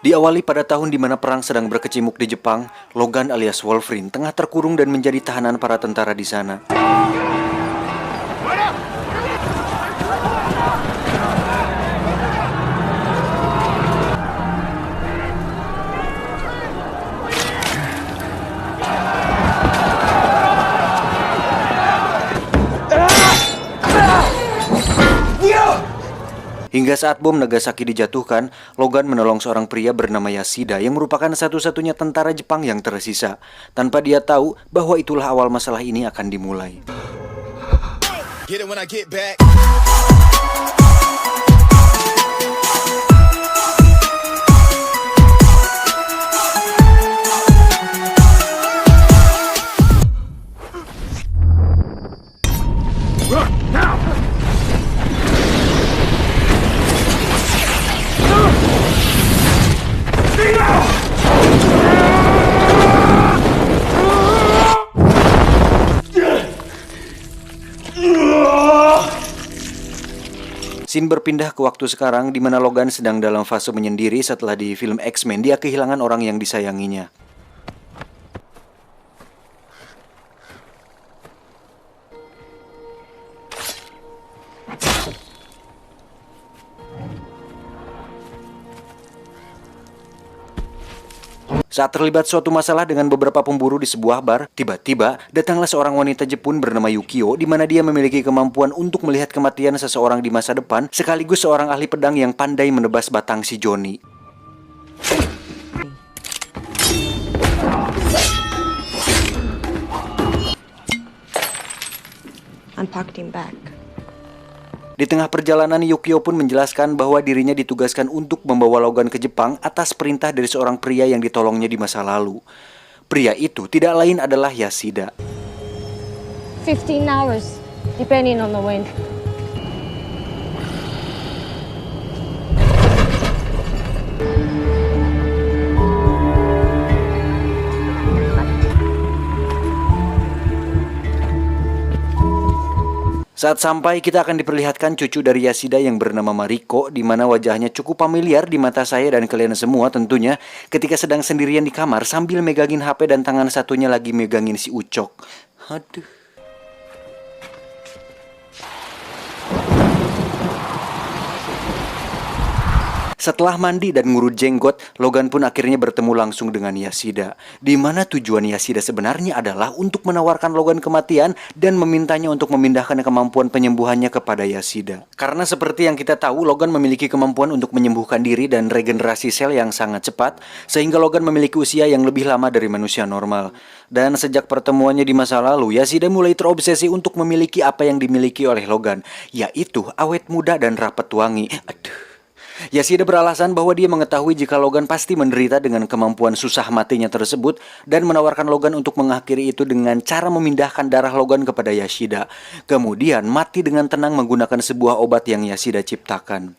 Diawali pada tahun di mana perang sedang berkecamuk di Jepang, Logan alias Wolverine tengah terkurung dan menjadi tahanan para tentara di sana. Hingga saat bom Nagasaki dijatuhkan, Logan menolong seorang pria bernama Yashida yang merupakan satu-satunya tentara Jepang yang tersisa, tanpa dia tahu bahwa itulah awal masalah ini akan dimulai. Scene berpindah ke waktu sekarang di mana Logan sedang dalam fase menyendiri setelah di film X-Men dia kehilangan orang yang disayanginya. Saat terlibat suatu masalah dengan beberapa pemburu di sebuah bar, tiba-tiba datanglah seorang wanita Jepun bernama Yukio, di mana dia memiliki kemampuan untuk melihat kematian seseorang di masa depan, sekaligus seorang ahli pedang yang pandai menebas batang si Johnny. Unpacked him back. Di tengah perjalanan, Yukio pun menjelaskan bahwa dirinya ditugaskan untuk membawa Logan ke Jepang atas perintah dari seorang pria yang ditolongnya di masa lalu. Pria itu tidak lain adalah Yashida. 15 hours, depending on the wind. Saat sampai, kita akan diperlihatkan cucu dari Yashida yang bernama Mariko, di mana wajahnya cukup familiar di mata saya dan kalian semua tentunya, ketika sedang sendirian di kamar sambil megangin HP dan tangan satunya lagi megangin si Ucok. Aduh. Setelah mandi dan ngurut jenggot, Logan pun akhirnya bertemu langsung dengan Yashida. Di mana tujuan Yashida sebenarnya adalah untuk menawarkan Logan kematian dan memintanya untuk memindahkan kemampuan penyembuhannya kepada Yashida. Karena seperti yang kita tahu, Logan memiliki kemampuan untuk menyembuhkan diri dan regenerasi sel yang sangat cepat, sehingga Logan memiliki usia yang lebih lama dari manusia normal. Dan sejak pertemuannya di masa lalu, Yashida mulai terobsesi untuk memiliki apa yang dimiliki oleh Logan, yaitu awet muda dan rapat wangi. Aduh. Yashida beralasan bahwa dia mengetahui jika Logan pasti menderita dengan kemampuan susah matinya tersebut dan menawarkan Logan untuk mengakhiri itu dengan cara memindahkan darah Logan kepada Yashida. Kemudian mati dengan tenang menggunakan sebuah obat yang Yashida ciptakan.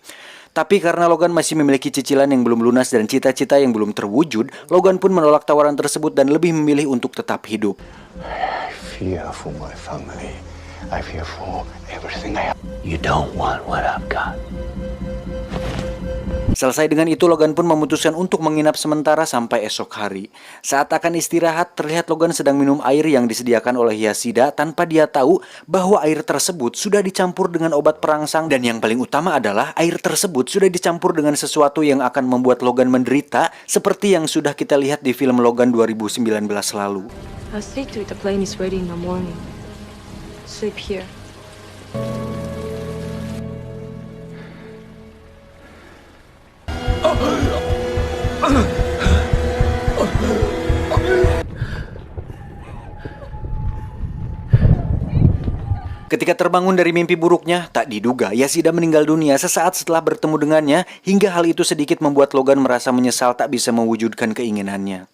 Tapi karena Logan masih memiliki cicilan yang belum lunas dan cita-cita yang belum terwujud, Logan pun menolak tawaran tersebut dan lebih memilih untuk tetap hidup. I fear for my family. I fear for everything I have. You don't want what I've got. Selesai dengan itu, Logan pun memutuskan untuk menginap sementara sampai esok hari. Saat akan istirahat, terlihat Logan sedang minum air yang disediakan oleh Yashida tanpa dia tahu bahwa air tersebut sudah dicampur dengan obat perangsang, dan yang paling utama adalah air tersebut sudah dicampur dengan sesuatu yang akan membuat Logan menderita seperti yang sudah kita lihat di film Logan 2019 lalu. I'll see to it the plane is ready in the morning. Sleep here. Ketika terbangun dari mimpi buruknya, tak diduga Yashida meninggal dunia sesaat setelah bertemu dengannya, hingga hal itu sedikit membuat Logan merasa menyesal tak bisa mewujudkan keinginannya.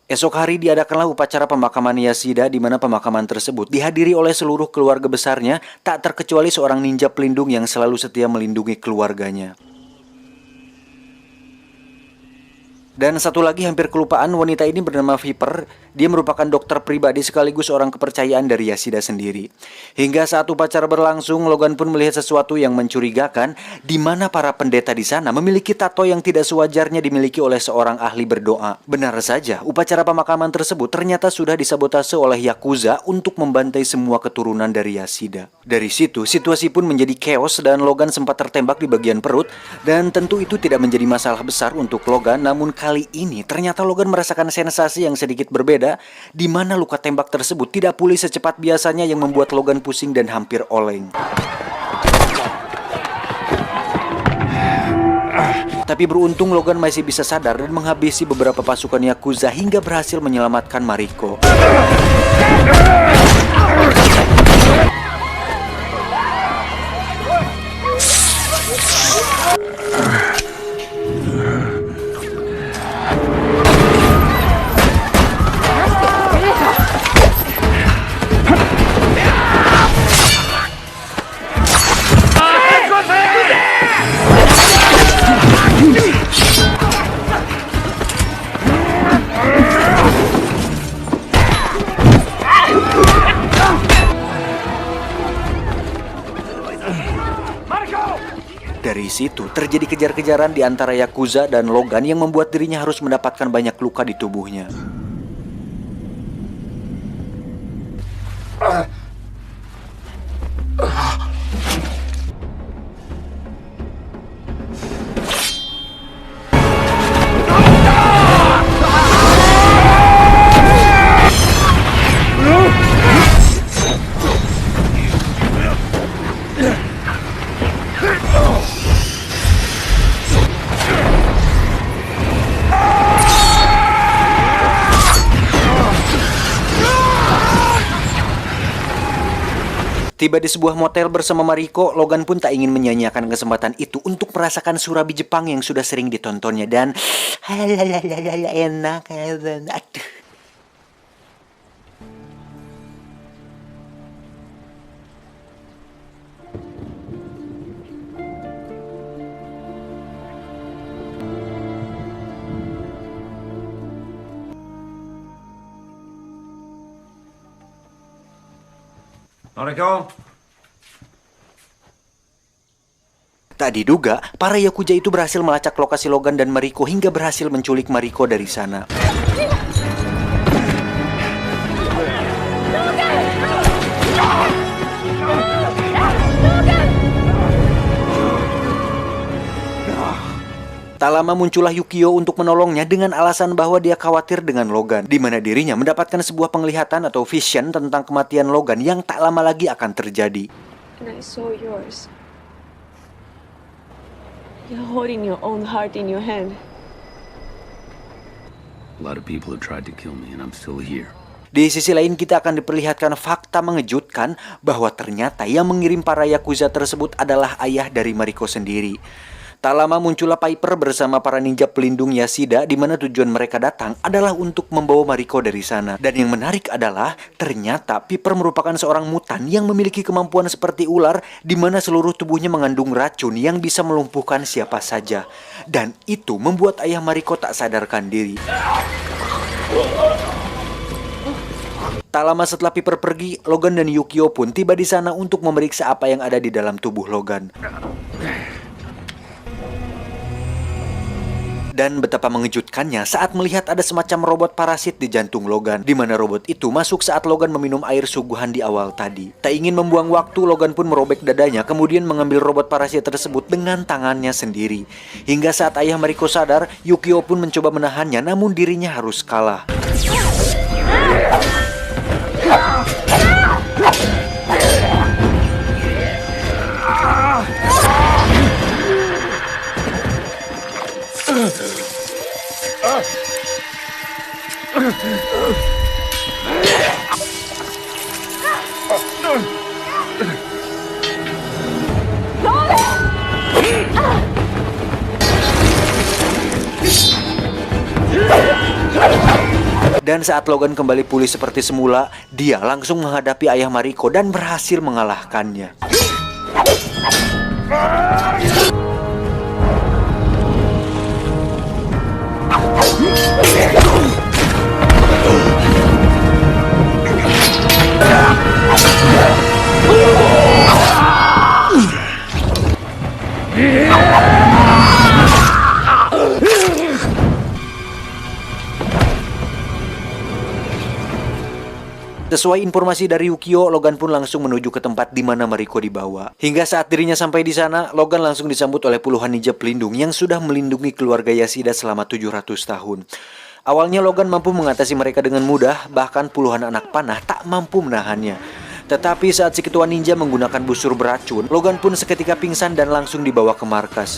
Esok hari diadakanlah upacara pemakaman Yashida, di mana pemakaman tersebut dihadiri oleh seluruh keluarga besarnya, tak terkecuali seorang ninja pelindung yang selalu setia melindungi keluarganya. Dan satu lagi hampir kelupaan, wanita ini bernama Viper. Dia merupakan dokter pribadi sekaligus orang kepercayaan dari Yashida sendiri. Hingga saat upacara berlangsung, Logan pun melihat sesuatu yang mencurigakan, di mana para pendeta di sana memiliki tato yang tidak sewajarnya dimiliki oleh seorang ahli berdoa. Benar saja, upacara pemakaman tersebut ternyata sudah disabotase oleh Yakuza untuk membantai semua keturunan dari Yashida. Dari situ, situasi pun menjadi chaos dan Logan sempat tertembak di bagian perut. Dan tentu itu tidak menjadi masalah besar untuk Logan, namun kali ini ternyata Logan merasakan sensasi yang sedikit berbeda, di mana luka tembak tersebut tidak pulih secepat biasanya yang membuat Logan pusing dan hampir oleng. Tapi beruntung Logan masih bisa sadar dan menghabisi beberapa pasukan Yakuza hingga berhasil menyelamatkan Mariko. Dari situ terjadi kejar-kejaran di antara Yakuza dan Logan yang membuat dirinya harus mendapatkan banyak luka di tubuhnya. Tiba di sebuah motel bersama Mariko, Logan pun tak ingin menyanyiakan kesempatan itu untuk merasakan surabi Jepang yang sudah sering ditontonnya dan enak. Aduh. Mariko? Tak diduga, para Yakuza itu berhasil melacak lokasi Logan dan Mariko hingga berhasil menculik Mariko dari sana. Tak lama muncullah Yukio untuk menolongnya dengan alasan bahwa dia khawatir dengan Logan, di mana dirinya mendapatkan sebuah penglihatan atau vision tentang kematian Logan yang tak lama lagi akan terjadi. And I saw yours. You're holding your own heart in your hand. A lot of people have tried to kill me and I'm still here. Di sisi lain kita akan diperlihatkan fakta mengejutkan bahwa ternyata yang mengirim para Yakuza tersebut adalah ayah dari Mariko sendiri. Tak lama muncullah Piper bersama para ninja pelindung Yashida, di mana tujuan mereka datang adalah untuk membawa Mariko dari sana. Dan yang menarik adalah ternyata Piper merupakan seorang mutan yang memiliki kemampuan seperti ular, di mana seluruh tubuhnya mengandung racun yang bisa melumpuhkan siapa saja. Dan itu membuat ayah Mariko tak sadarkan diri. Tak lama setelah Piper pergi, Logan dan Yukio pun tiba di sana untuk memeriksa apa yang ada di dalam tubuh Logan. Dan betapa mengejutkannya saat melihat ada semacam robot parasit di jantung Logan, di mana robot itu masuk saat Logan meminum air suguhan di awal tadi. Tak ingin membuang waktu, Logan pun merobek dadanya, kemudian mengambil robot parasit tersebut dengan tangannya sendiri. Hingga saat ayah Mariko sadar, Yukio pun mencoba menahannya, namun dirinya harus kalah. Dan saat Logan kembali pulih seperti semula, dia langsung menghadapi ayah Mariko dan berhasil mengalahkannya. Sesuai informasi dari Yukio, Logan pun langsung menuju ke tempat di mana Mariko dibawa. Hingga saat dirinya sampai di sana, Logan langsung disambut oleh puluhan ninja pelindung yang sudah melindungi keluarga Yashida selama 700 tahun. Awalnya Logan mampu mengatasi mereka dengan mudah, bahkan puluhan anak panah tak mampu menahannya. Tetapi saat si ketua ninja menggunakan busur beracun, Logan pun seketika pingsan dan langsung dibawa ke markas.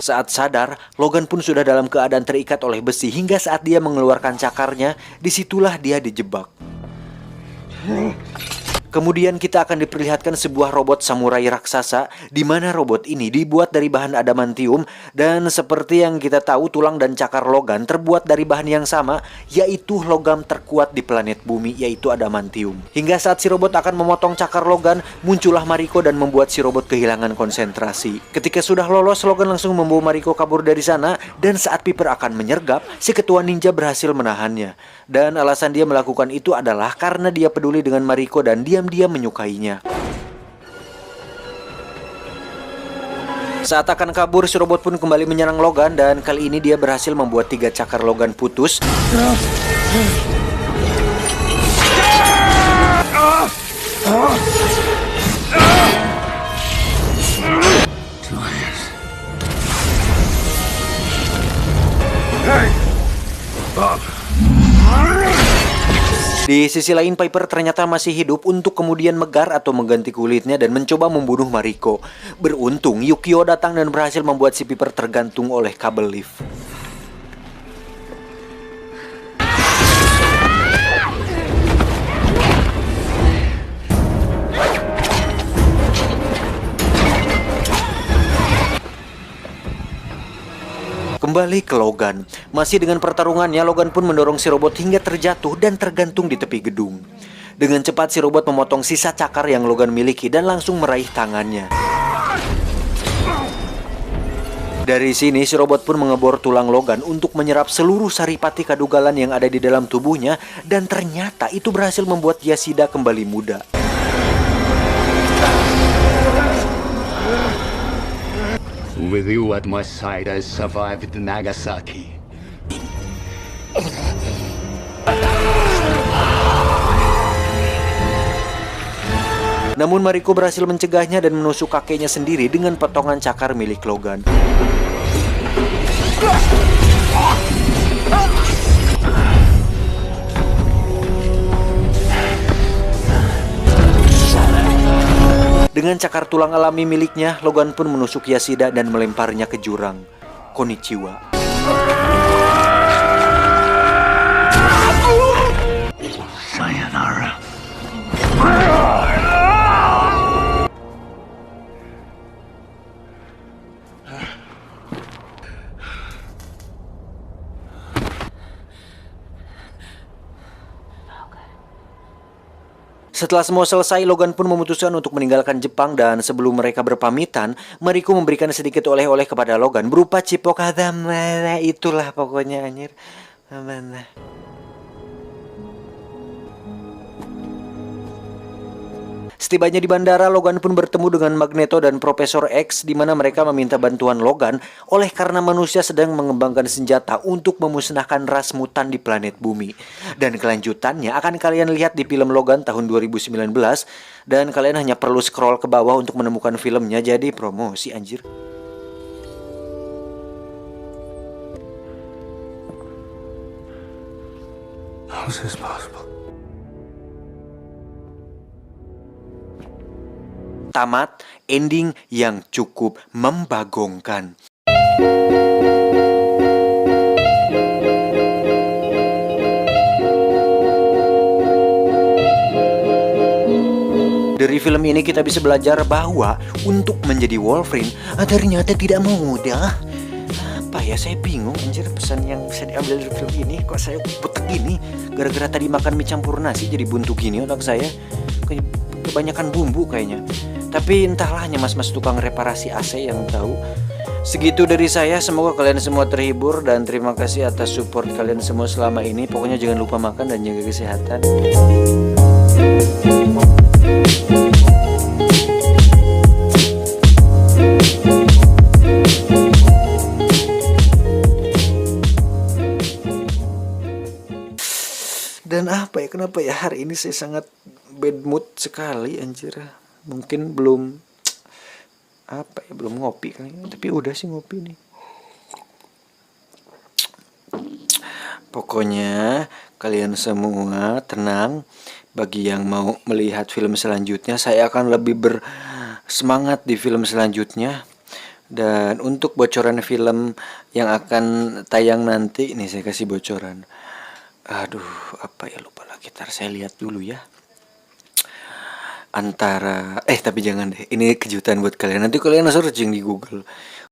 Saat sadar, Logan pun sudah dalam keadaan terikat oleh besi hingga saat dia mengeluarkan cakarnya, disitulah dia dijebak. Kemudian kita akan diperlihatkan sebuah robot samurai raksasa, di mana robot ini dibuat dari bahan adamantium, dan seperti yang kita tahu tulang dan cakar Logan terbuat dari bahan yang sama, yaitu logam terkuat di planet bumi, yaitu adamantium. Hingga saat si robot akan memotong cakar Logan, muncullah Mariko dan membuat si robot kehilangan konsentrasi. Ketika sudah lolos, Logan langsung membawa Mariko kabur dari sana, dan saat Piper akan menyergap, si ketua ninja berhasil menahannya. Dan alasan dia melakukan itu adalah karena dia peduli dengan Mariko dan diam-diam menyukainya. Saat akan kabur, si robot pun kembali menyerang Logan dan kali ini dia berhasil membuat 3 cakar Logan putus. Di sisi lain, Piper ternyata masih hidup untuk kemudian megar atau mengganti kulitnya dan mencoba membunuh Mariko. Beruntung, Yukio datang dan berhasil membuat si Piper tergantung oleh kabel lift. Kembali ke Logan. Masih dengan pertarungannya, Logan pun mendorong si robot hingga terjatuh dan tergantung di tepi gedung. Dengan cepat si robot memotong sisa cakar yang Logan miliki dan langsung meraih tangannya. Dari sini si robot pun mengebor tulang Logan untuk menyerap seluruh saripati kadugalan yang ada di dalam tubuhnya, dan ternyata itu berhasil membuat Yashida kembali muda. With you at my side, I survived Nagasaki. Namun Mariko berhasil mencegahnya dan menusuk kakeknya sendiri dengan potongan cakar milik Logan. Dengan cakar tulang alami miliknya, Logan pun menusuk Yashida dan melemparnya ke jurang. Konnichiwa. Sayonara. Setelah semua selesai, Logan pun memutuskan untuk meninggalkan Jepang dan sebelum mereka berpamitan, Mariko memberikan sedikit oleh-oleh kepada Logan berupa cipok hadamara, itulah pokoknya anjir. Mana? Setibanya di bandara, Logan pun bertemu dengan Magneto dan Profesor X di mana mereka meminta bantuan Logan oleh karena manusia sedang mengembangkan senjata untuk memusnahkan ras mutan di planet bumi. Dan kelanjutannya akan kalian lihat di film Logan tahun 2019 dan kalian hanya perlu scroll ke bawah untuk menemukan filmnya, jadi promosi anjir. How is this possible? Tamat, ending yang cukup membagongkan. Dari film ini kita bisa belajar bahwa untuk menjadi Wolverine ternyata tidak mudah. Apa ya, saya bingung anjir pesan yang bisa diambil dari film ini. Kok saya butek gini gara-gara tadi makan mie campur nasi jadi buntu gini otak saya. Kebanyakan bumbu kayaknya. Tapi entahlah, hanya mas-mas tukang reparasi AC yang tahu. Segitu dari saya, semoga kalian semua terhibur dan terima kasih atas support kalian semua selama ini. Pokoknya jangan lupa makan dan jaga kesehatan. Dan apa ya, kenapa ya hari ini saya sangat bad mood sekali anjir. Mungkin belum belum ngopi kali, tapi udah sih ngopi nih. Pokoknya kalian semua tenang. Bagi yang mau melihat film selanjutnya, saya akan lebih bersemangat di film selanjutnya. Dan untuk bocoran film yang akan tayang nanti, nih saya kasih bocoran. Aduh, apa ya, lupa lagi. Ntar saya lihat dulu ya. Antara tapi jangan deh, ini kejutan buat kalian. Nanti kalian searching di Google.